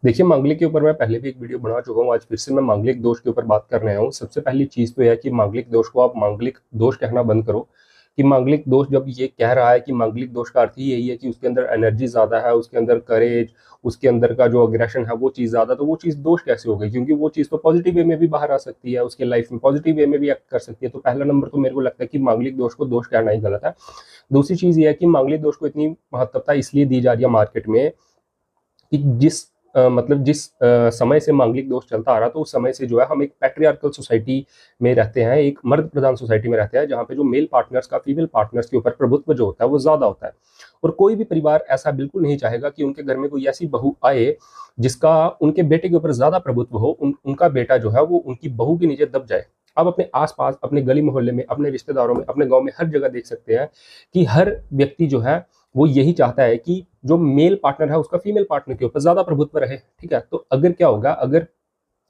देखिए, मांगलिक के ऊपर मैं पहले भी एक वीडियो बना चुका हूँ, आज फिर से मैं मांगलिक दोष के ऊपर बात करने आया हूँ। सबसे पहली चीज़ तो ये है कि मांगलिक दोष को आप मांगलिक दोष कहना बंद करो, कि मांगलिक दोष जब ये कह रहा है कि मांगलिक दोष का अर्थ ही यही है कि उसके अंदर एनर्जी ज़्यादा है, उसके अंदर करेज, उसके अंदर का जो अग्रेशन है वो चीज़ ज़्यादा, तो वो चीज़ दोष कैसे हो गई? क्योंकि वो चीज़ तो पॉजिटिव वे में भी बाहर आ सकती है, उसके लाइफ में पॉजिटिव वे में भी एक्ट कर सकती है। तो पहला नंबर तो मेरे को लगता है कि मांगलिक दोष को दोष कहना ही गलत है। दूसरी चीज़ ये है कि मांगलिक दोष को इतनी महत्वता इसलिए दी जा रही है मार्केट में कि जिस समय से मांगलिक दोष चलता आ रहा, तो उस समय से जो है हम एक पैट्रियार्कल सोसाइटी में रहते हैं, एक मर्द प्रधान सोसाइटी में रहते हैं, जहाँ पे जो मेल पार्टनर्स का फीमेल पार्टनर्स के ऊपर प्रभुत्व जो होता है वो ज़्यादा होता है। और कोई भी परिवार ऐसा बिल्कुल नहीं चाहेगा कि उनके घर में कोई ऐसी बहू आए जिसका उनके बेटे के ऊपर ज़्यादा प्रभुत्व हो, उनका बेटा जो है वो उनकी बहू के नीचे दब जाए। आप अपने आस-पास, अपने गली मोहल्ले में, अपने रिश्तेदारों में, अपने गाँव में हर जगह देख सकते हैं कि हर व्यक्ति जो है वो यही चाहता है कि जो मेल पार्टनर है उसका फीमेल पार्टनर के ऊपर ज्यादा प्रभुत्व रहे। ठीक है, तो अगर क्या होगा, अगर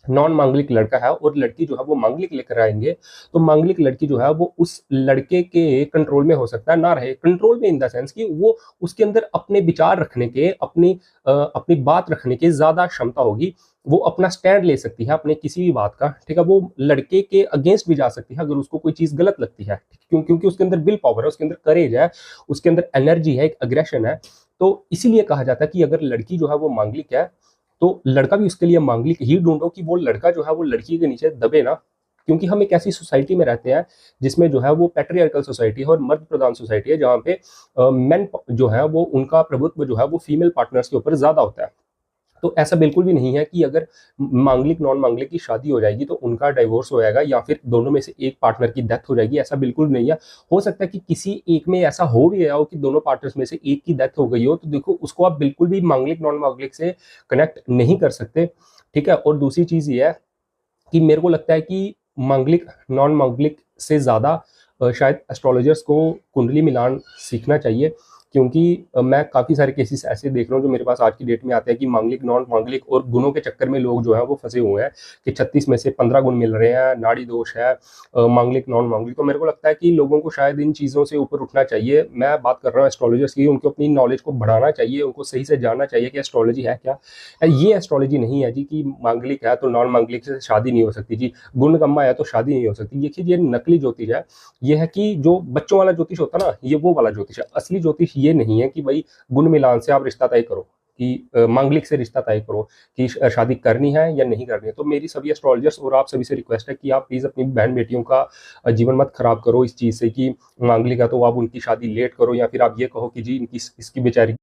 नॉन मांगलिक लड़का है और लड़की जो है वो मांगलिक लेकर आएंगे, तो मांगलिक लड़की जो है वो उस लड़के के कंट्रोल में हो सकता है, ना रहे कंट्रोल में इन द सेंस कि वो उसके अंदर अपने विचार रखने के, अपनी बात रखने की ज्यादा क्षमता होगी। वो अपना स्टैंड ले सकती है अपने किसी भी बात का। ठीक है, वो लड़के के अगेंस्ट भी जा सकती है अगर उसको कोई चीज गलत लगती है, क्योंकि उसके अंदर विल पावर है, उसके अंदर करेज है, उसके अंदर एनर्जी है, एक अग्रेशन है। तो इसीलिए कहा जाता है कि अगर लड़की जो है वो मांगलिक है, तो लड़का भी उसके लिए मांगलिक ही ढूंढो कि वो लड़का जो है वो लड़की के नीचे दबे ना। क्योंकि हम एक ऐसी सोसाइटी में रहते हैं जिसमें जो है वो पैट्रियार्कल सोसाइटी है और मर्द प्रधान सोसाइटी है, जहाँ पे मेन जो है वो उनका प्रभुत्व जो है वो फीमेल पार्टनर्स के ऊपर ज्यादा होता है। तो ऐसा बिल्कुल भी नहीं है कि अगर मांगलिक नॉन मांगलिक की शादी हो जाएगी तो उनका डाइवोर्स हो जाएगा या फिर दोनों में से एक पार्टनर की डेथ हो जाएगी, ऐसा बिल्कुल नहीं है। हो सकता है कि किसी एक में ऐसा हो भी गया हो कि दोनों पार्टनर्स में से एक की डेथ हो गई हो, तो देखो उसको आप बिल्कुल भी मांगलिक नॉन मांगलिक से कनेक्ट नहीं कर सकते। ठीक है, और दूसरी चीज ये है कि मेरे को लगता है कि मांगलिक नॉन मांगलिक से ज़्यादा शायद एस्ट्रोलॉजर्स को कुंडली मिलान सीखना चाहिए। क्योंकि मैं काफ़ी सारे केसेस ऐसे देख रहा हूँ जो मेरे पास आज की डेट में आते हैं कि मांगलिक नॉन मांगलिक और गुणों के चक्कर में लोग जो है वो फंसे हुए हैं कि 36 में से 15 गुण मिल रहे हैं, नाड़ी दोष है, मांगलिक नॉन मांगलिक। तो मेरे को लगता है कि लोगों को शायद इन चीज़ों से ऊपर उठना चाहिए। मैं बात कर रहा हूँ एस्ट्रोलॉजर्स की, उनको अपनी नॉलेज को बढ़ाना चाहिए, उनको सही से जानना चाहिए कि एस्ट्रोलॉजी है क्या। ये एस्ट्रोलॉजी नहीं है जी कि मांगलिक है तो नॉन मांगलिक से शादी नहीं हो सकती जी, गुण गम्मा है तो शादी नहीं हो सकती। ये नकली ज्योतिष है। ये है कि जो बच्चों वाला ज्योतिष होता है ना, ये वो वाला ज्योतिष है। असली ज्योतिष ये नहीं है कि भाई गुण मिलान से आप रिश्ता तय करो, कि मांगलिक से रिश्ता तय करो कि शादी करनी है या नहीं करनी है। तो मेरी सभी एस्ट्रोलॉजर्स और आप सभी से रिक्वेस्ट है कि आप प्लीज अपनी बहन बेटियों का जीवन मत खराब करो इस चीज से कि मांगलिक है तो आप उनकी शादी लेट करो, या फिर आप ये कहो कि जी इनकी इसकी बेचारी